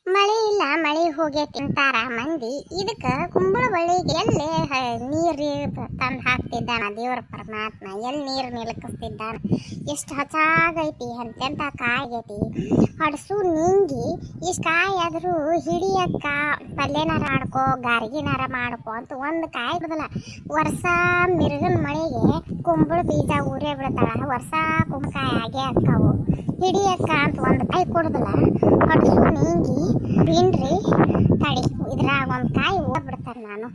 ಮಳೆ ಇಲ್ಲ ಮಳೆ ಹೋಗೈತಿ ಅಂತಾರ ಮಂದಿ. ಇದಕ್ಕ ಕುಂಬಳ ಬಳ್ಳಿಗೆ ಎಲ್ಲಿ ನೀರು ತಂದು ಹಾಕ್ತಿದ್ದಾನ ದೇವರ ಪರಮಾತ್ಮ, ಎಲ್ಲಿ ನೀರು ನಿಲಕಿಸ್ತಿದ್ದಾನ. ಎಷ್ಟು ಹಚಾಗೈತಿ, ಎಂತೆಂತ ಕಾಯಿಗೈತಿ. ಹಡಸು ನಿಂಗಿ ಇಷ್ಟು ಕಾಯಿ ಆದ್ರೂ ಹಿಡಿಯಕ್ಕ ಪಲ್ಯನಾರ ಮಾಡ್ಕೋ ಗಾರ್ಗಿನಾರ ಮಾಡ್ಕೋ ಅಂತ ಒಂದು ಕಾಯಿ ಬಿಡದಲ್ಲ. ವರ್ಷ ಮಿರ್ಗನ್ ಮಳೆಗೆ ಕುಂಬಳ ಬೀಜ ಊರೇ ಬಿಡ್ತಾಳ. ವರ್ಷ ಕುಂಬಳಕಾಯಿ ಆಗೇ ಅಕ್ಕವು. ಹಿಡಿಯಕ್ಕ ಅಂತ ಒಂದು ಕಾಯಿ ಕೊಡದಲ್ಲ. ಹಡಸು ನಿಂಗಿ ಬೀನ್ರಿ ತಡಿ, ಇದ್ರಾಗ ಒಂದು ಕಾಯಿ ಬಿಡ್ತಾರೆ. ನಾನು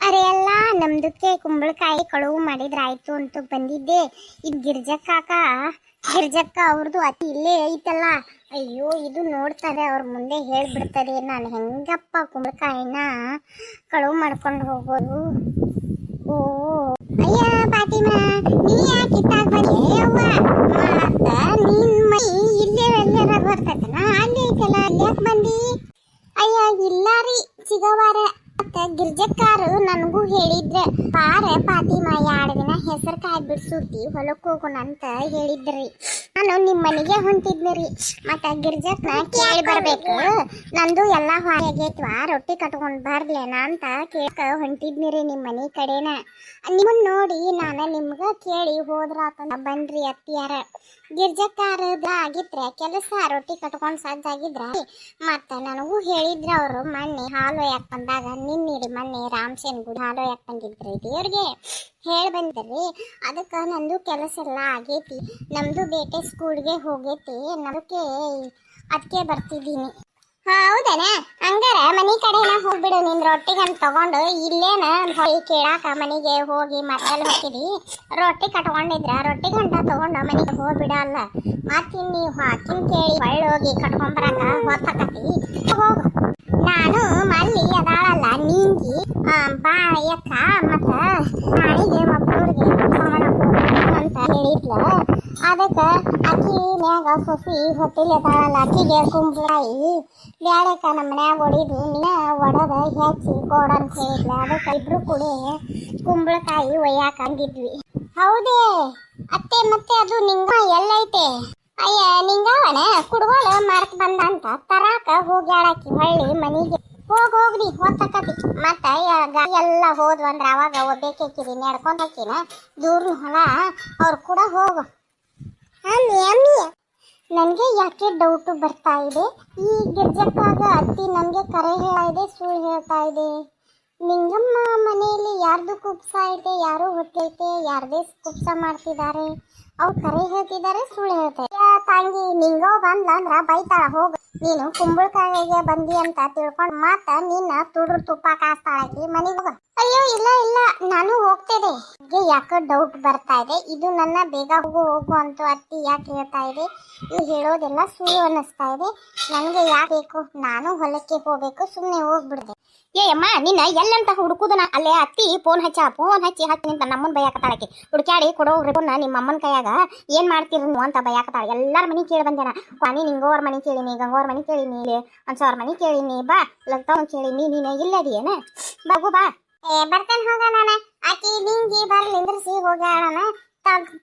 ಅರೆ ಎಲ್ಲ ನಮ್ದಕ್ಕೆ ಕುಂಬಳಕಾಯಿ ಕಳುವು ಮಾಡಿದ್ರಾಯ್ತು ಅಂತ ಬಂದಿದ್ದೆ. ಇದು ಗಿರ್ಜಕ್ಕ ಅವ್ರದ್ದು ಅತಿ ಇಲ್ಲೇ ಐತಲ್ಲ. ಅಯ್ಯೋ ಇದು ನೋಡ್ತಾರೆ, ಅವ್ರ ಮುಂದೆ ಹೇಳ್ಬಿಡ್ತಾರೆ ನಾನು ಹೆಂಗಪ್ಪ ಕುಂಬಳಕಾಯಿನ ಕಳುವು ಮಾಡ್ಕೊಂಡು ಹೋಗೋದು. ಓ ಅಯ್ಯ ಫಾತಿಮಾ, ನೀ ಯಾಕೆ ಇತ್ತಾಗ ಬಂದೆ ಅವ್ವ? ಮತ್ತ ನಿನ್ ಮೈ ಇಲ್ಲೇ ಎಲ್ಲಾರ ಬರ್ತೈತನ? ಅಲ್ಲಿ ಐತಲ್ಲ, ಅಲ್ಲಿ ಯಾಕೆ ಬಂದಿ? ಅಯ್ಯ ಇಲ್ಲ ರೀ ಸಿಗವಾರ. ಮತ್ತೆ ಗಿರ್ಜಕ್ಕಾರು ನನಗೂ ಹೇಳಿದ್ರೆ ಬಾರೆ ಫಾತಿಮಾ 2 ದಿನ ಹೆಸರು ಕಾಯಿ ಬಿಡ್ಸುತ್ತಿ ಹೊಲಕ್ಕೆ ಹೋಗೋಣ ಅಂತ ಹೇಳಿದ್ರಿ. ನಾನು ನಿಮ್ಮ ಮನೆಗೆ ಹೊಂಟಿದ್ನಿ ರೀ. ಮತ್ತೆ ಗಿರ್ಜಕ್ನ ಕೇಳಿ ಬರ್ಬೇಕು, ನಂದು ಎಲ್ಲ ಆಗೈತ್ವಾ, ರೊಟ್ಟಿ ಕಟ್ಕೊಂಡು ಬರ್ಲೇನಾ ಅಂತ ಕೇಳ್ಕ ಹೊಂಟಿದ್ನಿ ರೀ ನಿಮ್ಮ ಮನೆ ಕಡೆನ. ನಿಮ್ಮನ್ನ ನೋಡಿ ನಾನು ನಿಮ್ಗೆ ಕೇಳಿ ಹೋದ್ರಾತ ಬನ್ರಿ ಅತ್ತಿಯಾರ. ಗಿರ್ಜಕ್ಕಾರದ ಆಗಿದ್ರೆ ಕೆಲಸ ರೊಟ್ಟಿ ಕಟ್ಕೊಂಡು ಸಜ್ಜಾಗಿದ್ರ ಮತ್ತೆ ನನಗೂ ಹೇಳಿದ್ರ ಅವರು. ಮೊನ್ನೆ ಹಾಲು ಒಯ್ಯಾಕ ಬಂದಾಗ ನಿನ್ನಿಡಿ ಮೊನ್ನೆ ರಾಮಸೇನ್ ಗುಡಿ ಹಾಲು ಒಯ್ಯಾಕ ಬಂದಿದ್ರಿ ದೇವ್ರಿಗೆ ಹೇಳಿ ಬಂದ್ರಿ. ಅದಕ್ಕೆ ನಂದು ಕೆಲಸ ಎಲ್ಲ ಆಗೈತಿ. ನಮ್ದು ಬೇಟೆ ಸ್ಕೂಲ್ಗೆ ಹೋಗೈತಿ, ಅದಕ್ಕೆ ಬರ್ತಿದ್ದೀನಿ. ಹೌದನ? ಹಂಗಾರ ಮನೆ ಕಡೆನ ಹೋಗ್ಬಿಡು. ನಿನ್ ರೊಟ್ಟಿಗಂತ ತಗೊಂಡು ಇಲ್ಲೇನ ಹೊಳಿ ಕೇಳಾಕ ಮನೆಗೆ ಹೋಗಿ ಮತ್ತಲ್ಲಿ ಹೋಗಿದಿ. ರೊಟ್ಟಿ ಕಟ್ಕೊಂಡಿದ್ರ ರೊಟ್ಟಿ ಗಂಟ ತಗೊಂಡು ಮನೆಗೆ ಹೋಗ್ಬಿಡಲ್ಲ. ಮತ್ತಿನ್ ನೀವು ಹಾಕಿನ ಕೇಳಿ ಹೊಳ್ಳಿ ಹೋಗಿ ಕಟ್ಕೊಂಬರಕ ಹೊತ್ತಾಕತಿ. ಹೋಗು. ನಾನು ಮಲ್ಲಿ ಅದಾಳಲ್ಲ ನಿಂಗಿ ಬಾ ಅಕ್ಕ ಮತ್ತ ನಾಳಿಗೆ ಮಕ್ಕಳಿಗೆ ಅಂತ ಹೇಳಿದ್ಲ. ಅದಕ್ಕೆ ಅಕ್ಕಿ ಮ್ಯಾಗ ಸೊಸಿ ಹೊಟ್ಟಿಲ್ ಅದಾಳಲ್ಲ, ಅಕ್ಕಿಗೆ ಕುಂಬಳಕಾಯಿ ಬ್ಯಾಡಕ ನಮ್ಮ ಮನ್ಯಾಗ ಹೊಡಿದು ನೀನ ಒಡದ ಹೆಚ್ಚಿ ಕೊಡಂತ ಹೇಳಿದ್ಲ. ಅದಕ್ಕೆ ಇಬ್ರು ಕೂಡ ಕುಂಬಳಕಾಯಿ ಒಯ್ಯಾಕ ಅಂದಿದ್ವಿ. ಹೌದೇ ಅತ್ತೆ? ಮತ್ತೆ ಅದು ನಿಂಗ ಎಲ್ಲೈತೆ? ಅಯ್ಯ ನಿಂಗವನ ಕುಡ್ಗೋಳ ಮಾರ್ಕ್ ಬಂದ ಅಂತ ತರಾಕ ಹೋಗ್ಯಾಳಕಿ ಹೊಳ್ಳಿ ಮನಿಗೆ. ಹೋಗ್ರಿ ಹೊತ್ತಕತಿ. ಮತ್ತ ಎಲ್ಲ ಹೋದ್ವು ಅಂದ್ರೆ ಅವಾಗ ಒಬ್ಬೇಕಿರಿ ನಡ್ಕೊಂಡ್ ಹಾಕಿನ ದೂರ್ನ ಹೊಲ ಅವ್ರು ಕೂಡ ಹೋಗು. ನನಗೆ ಯಾಕೆ ಡೌಟು ಬರ್ತಾ ಇದೆ, ಈ ಗಿರ್ಜಕ್ಕಾಗ ಅತ್ತಿ ನನಗೆ ಕರೆ ಹೇಳ್ತಾ ಇದೆ ಸುಳ್ಳು ಹೇಳ್ತಾ ಇದೆ? ನಿಂಗಮ್ಮ ಮನೆಯಲ್ಲಿ ಯಾರ್ದು ಕುಪ್ಸ ಐತೆ, ಯಾರು ಹೊಟ್ಟೈತೆ, ಯಾರದೇ ಕುಪ್ಸ ಮಾಡ್ತಿದ್ದಾರೆ, ಅವ್ರು ಕರೆ ಹೇಳ್ತಿದ್ದಾರೆ ಸುಳ್ಳು ಹೇಳ್ತಾರೆ? ತಂಗಿ ನಿಂಗೋ ಬಂದ್ಲ ಅಂದ್ರ ಬೈತಾಳ. ಹೋಗು, ನೀನು ಕುಂಬಳಕಾಯಿಗೆ ಬಂದಿ ಅಂತ ತಿಳ್ಕೊಂಡು ಮತ್ತ ನಿನ್ನ ತುಡ್ರು ತುಪ್ಪ ಕಾಸ್ತಾಳಕಿ ಮನೆಗೆ ಹೋಗ. ಅಯ್ಯೋ ಇಲ್ಲ ಇಲ್ಲ ನಾನು ಹೋಗ್ತೇನೆ. ಯಾಕೆ ಡೌಟ್ ಬರ್ತಾ ಇದೆ, ಇದು ನನ್ನ ಬೇಗ ಹೋಗು ಅಂತ ಅತ್ತಿ ಯಾಕೆ ಹೇಳ್ತಾ ಇದೆ? ಇದು ಹೇಳೋದೆಲ್ಲ ಸುಳ್ಳು ಅನ್ನಿಸ್ತಾ ಇದೆ. ನನಗೆ ಯಾಕೆ ಬೇಕು, ನಾನು ಹೊಲಕ್ಕೆ ಹೋಗ್ಬೇಕು, ಸುಮ್ಮನೆ ಹೋಗ್ಬಿಡ್ದೆ. ಅಮ್ಮ ನಿನ್ನ ಎಲ್ಲಂತ ಹುಡುಕುದನ ಅಲ್ಲೇ ಅತ್ತಿ ಫೋನ್ ಹಚ್ಚಿ ನಿಂತ ನಮ್ಮನ್ ಬೈಯಾಕತ್ತಾಳಕಿ. ಹುಡುಕ್ಯಾಡಿ ಕೊಡೋಗ್ರಿ ನಿಮ್ಮ ಅಮ್ಮನ ಕೈಯಾಗ ಏನ್ ಮಾಡ್ತೀರಿ ನೀವು ಅಂತ ಬೈಯಾಕತ್ತಾಳ. ಎಲ್ಲಾರ ಮನೆ ಕೇಳಿ ಬಂದೇನ. ನೀ ನಿಂಗೋರ್ ಮನೆ ಕೇಳಿನಿ, ಗಂಗೋರ್ ಮನೆ ಕೇಳಿನಿ, ಅನ್ಸೋರ್ ಮನೆ ಕೇಳಿನಿ, ಬಾ ಲಗ್ತವನ್ ಕೇಳಿನಿ, ನೀನು ಇಲ್ಲದಿಯೇನ? ಬಾಗು ಬಾ. ಬರ್ತೇನೆ ಹೋಗ. ನಾನು ಆಕಿ ನಿಂಗಿ ಬರ್ಲಿ ನಿಂದ್ರಿಸಿ ಹೋಗ್ಯಾಳನ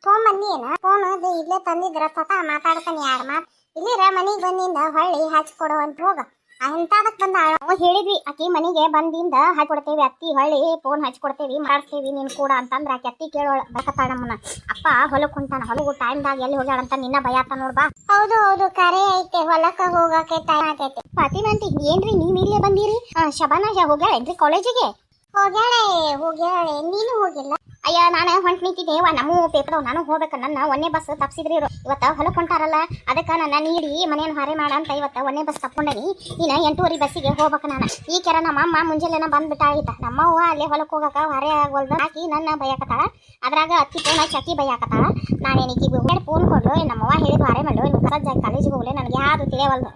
ತೊಗೊಂಬಂದಿ ಏನ ಫೋನ್ ಇಲ್ಲೇ ತಂದಿದ್ರ ಮಾತಾಡ್ತಾನೆ 2 ಮಾತು. ಇಲ್ಲಿರ ಮನಿಗೆ ಬಂದಿಂದ ಹೊಳ್ಳಿ ಹಚ್ಕೊಡೋ ಅಂತ ಹೋಗ. ಅಂತದಕ್ ಬಂದ ಹೇಳಿದ್ವಿ ಆಕಿ ಮನೆಗೆ ಬಂದಿಂದ ಹಾಕೊಡ್ತೇವಿ ಅತ್ತಿ, ಹೊಳ್ಳಿ ಫೋನ್ ಹಚ್ಕೊಡ್ತೇವಿ ಮಾಡ್ತೇವಿ ನೀನ್ ಕೂಡ ಅಂತಂದ್ರ ಆಕಿ ಅತ್ತಿ ಕೇಳೋಳ ಬರಕತ್ತಾಳ ನಮ್ಮನ್ನ. ಅಪ್ಪ ಹೊಲಕ್ ಹೊಂಟಾನ, ಹೊಲಗು ಟೈಮ್ದಾಗ ಎಲ್ಲಿ ಹೋಗ್ಯಾಳಂತ ನಿನ್ನ ಭಯಾತ ನೋಡ್ಬಾ. ಹೌದು ಕರೆ ಐತೆ, ಹೊಲಕ್ಕ ಹೋಗಕ್ಕೆ ಟೈಮ್ ಆಗೈತೆ. ಫಾತಿಮಾ ಆಂಟಿ ಏನ್ರಿ ನೀವ್ ಇಲ್ಲೇ ಬಂದಿರಿ? ಶಬಾನ ಹೋಗ್ಯಾಳೇನ್ರಿ ಕಾಲೇಜಿಗೆ? ಹೋಗ್ಯಾಳೆ ನೀನು ಹೋಗಿಲ್ಲ? ಅಯ್ಯ ನಾನು ಹೊಂಟ್ ನಿಂತಿದ್ದೇವ, ನಮ್ಮ ಪೇಪರ್ ನಾನು ಹೋಗ್ಬೇಕ. ನನ್ನ 1ನೇ ಬಸ್ ತಪ್ಸಿದ್ರಿ ಇವತ್ತ ಹೊಲಕ್ ಹೊಂಟಾರಲ್ಲ, ಅದಕ್ಕೆ ನನ್ನ ನೀಡಿ ಮನೇನು ಹಾರೆ ಮಾಡ ಅಂತ ಇವತ್ತ 1ನೇ ಬಸ್ ತಕೊಂಡೇನಿ. ಇನ್ನ 8:30 ಬಸ್ಸಿಗೆ ಹೋಗ್ಬೇಕ ನಾನು. ಈ ಕೆರ ನಮ್ಮಮ್ಮ ಮುಂಜಾನೆ ಬಂದ್ಬಿಟ್ಟಾಗಿತ್ತ. ನಮ್ಮವ್ವ ಅಲ್ಲೇ ಹೊಲಕ್ ಹೋಗಕ ಹಾರೆ ಆಗವಲ್ದ ಹಾಕಿ ನನ್ನ ಬೈಯಾಕತ್ತಾಳ. ಅದ್ರಾಗ ಅತ್ತಿ ಫೋನ್ ಹಚ್ಚಿ ಅಕ್ಕಿ ಬೈಯಾಕತ್ತಾಳ. ನಾನೇನಿಕಿ ಫೋನ್ ಕೊಡ್ಲು ನಮ್ಮವ್ವ ಹೇಳಿದ್ರು ಹಾರೆ ಮಾಡ್ಲು ಇನ್ನು ಕಸಜ್ಜಾಗಿ ಕಾಲೇಜಿಗೆ ಹೋಗ್ಲೆ, ನನಗೆ ಯಾವುದು ತಿಳಿಯವಲ್ದು.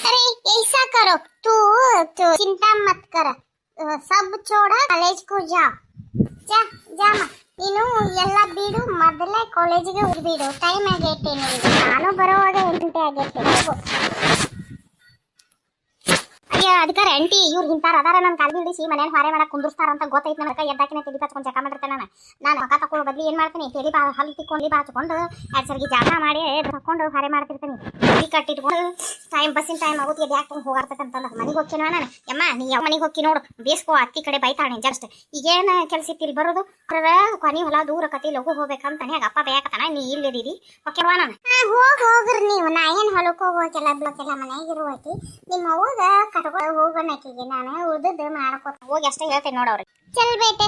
अरे ऐसा करो तू चिंता मत कर, सब छोड़ा कॉलेज को जा ನೀನು ಎಲ್ಲ ಬಿಡು, ಮೊದಲೇ ಕಾಲೇಜಿಗೆ ಹೋಗ್ಬಿಡು. ಟೈಮ್ ಆಗೈತೆ ನಿನಗೆ, ನಾನು ಬರೋವಾಗ 8 ಗಂಟೆ ಆಗೈತೆ. ಅದಕ್ಕೆ ಆಂಟಿ ಇವ್ರು ಹಿಂತಾರ ಅದಾರ ನನ್ನ ಕಾಲ್ ಬಿಡಿಸಿ ಮನೇಲಿ ಹೊರೆ ಮಾಡಕ್ ಕುಂದಿರ್ತಾರ ಅಂತ ಗೊತ್ತೈತೆ ನನಗೆ ಎದ್ದಾಕಿನ ತೆಲಿ ಹಚ್ಕೊಂಡು ಜಕ ಮಾಡಿರ್ತೇನೆ ನಾನು ಮಕ ತಕೊಳ್ಳೋ ಬದ್ಲಿ ಏನ್ ಮಾಡ್ತೀನಿ ತೆಲಿ ಹಲ್ಲಿ ತಿಕ್ಕೊಂಡು ಬಾಚ್ಕೊಂಡು ಸರಿಗೆ ಜಾಗ ಮಾಡಿ ತಕೊಂಡು ಹೊರೆ ಮಾಡ್ತಿರ್ತೀನಿ ತಲಿ ಕಟ್ಟಿಟ್ಕೊಂಡು ಬಸ್ಸಿನ ಟೈಮ್ ಆಗುತ್ತೆ ಯಾಕೆ ಹೋಗಾರ್ತಕ್ಕಂತಂದ ಮನೆಗೆ ಹೋಗ್ತೀನವ ನಾನು ಯಮ್ಮ ನೀ ಯಾವ ಮನೆಗೆ ಹೋಗಿ ನೋಡು ಬೇಸ್ಕೋ ಅತ್ತಿ ಕಡೆ ಬೈತಾಳೆ ಜಸ್ಟ್ ಈಗೇನು ಕೆಲಸ ಇತ್ತಿಲ್ಲಿ ಬರೋದು ಕೊನಿ ಹೊಲ ದೂರ ಕತಿ ಲಘು ಹೋಗ್ಬೇಕಂತಾನೆ ಅಪ್ಪ ಬೇಕತ್ತಾನ ನೀ ಇಲ್ಲಿದ್ದೀರಿ ಓಕೆವಾ ನಾನು ಹೋಗ್ರಿ ನೀವು ನಾ ಏನು ಹೊಲಕ್ಕೆ ಹೋಗೋಕೆಲ್ಲ ಬ್ಲೋಕೆಲ್ಲ ಮನೆಯಾಗ ಇರುವೈತಿ ನಿಮ್ಮ ಅವ್ಗ ಕಟ್ಕೊಂಡು ಹೋಗೋಣಕಿಗೆ ನಾನು ಉಳ್ದದ್ದು ಮಾಡ್ಕೊತ ಹೋಗಿ ಅಷ್ಟೇ ಹೇಳ್ತೇನೆ ನೋಡವ್ರಿ ಚಲ್ ಬೇಟೆ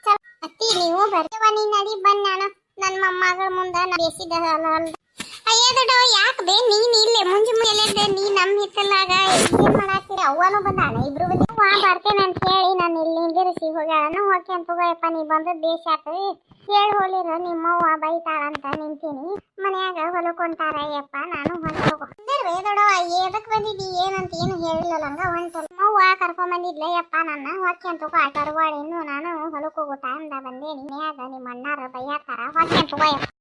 ಚಲ್ ಅತ್ತಿ ನೀವು ಬರ್ತೇವ ನೀ ನಡಿ ಬಂದ್ ನಾನು ನನ್ನ ಮೊಮ್ಮಗಳ ಮುಂದೆ ಬೇಸಿದ ಅಯ್ಯ ದೊಡ್ಡವ ಯಾಕೆ ಬೇ ನೀನ್ ಇಲ್ಲೇ ಮುಂಜಿ ಮುಂಜಾನೆ ನೀ ನಮ್ಮ ಹಿತ್ತಲಾಗ ಏನ್ ಮಾಡಾಕ್ತೀರಿ ಅವ್ವನೂ ಬಂದಾಳ ಇಬ್ರು ಬರ್ತೇನೆ ಅಂತ ಹೇಳಿ ನಾನು ಇಲ್ಲಿ ನಿಂದಿರಿಸಿ ಹೋಗ್ಯಾಳ ಹೋಗಿ ಅಂತ ಹೋಗಯಪ್ಪ ನೀ ಬಂದದ್ದು ದೇಶ ಆತು ಹೇಳಿ ಹೋಲಿರ ನಿಮ್ಮವ್ವ ಬೈತಾಳ ಅಂತ ನಿಂತೀನಿ ಮನ್ಯಾಗ ಹೊಲಕೊಂಟಾರ ಯಪ್ಪ ನಾನು ಹೊಂಟೋಗು ದೊಡ್ಡವ ಎದಕ್ ಬಂದಿದ್ದಿ ಏನಂತ ಏನು ಹೇಳಿಲ್ಲ ಹಂಗ ಹೊಂಟಲ್ಲ ಅವ್ವ ಕರ್ಕೊಂಡ್ ಬಂದಿದ್ಲ ಯಪ್ಪ ನನ್ನ ಹೊಕ್ಕೆ ಅಂತ ಹೋಗೋ ಆಟರ್ವಾಡಿ ಇನ್ನು ನಾನು ಹೊಲಕ್ಕೆ ಹೋಗೋ ಟೈಮ್ದಾಗ ಬಂದೇನಿ ಮನ್ಯಾಗ ನಿಮ್ಮ ಅಣ್ಣಾರ ಬೈಯಾತಾರ ಹೊಕ್ಕೆ ಅಂತ ಹೋಗಯಪ್ಪ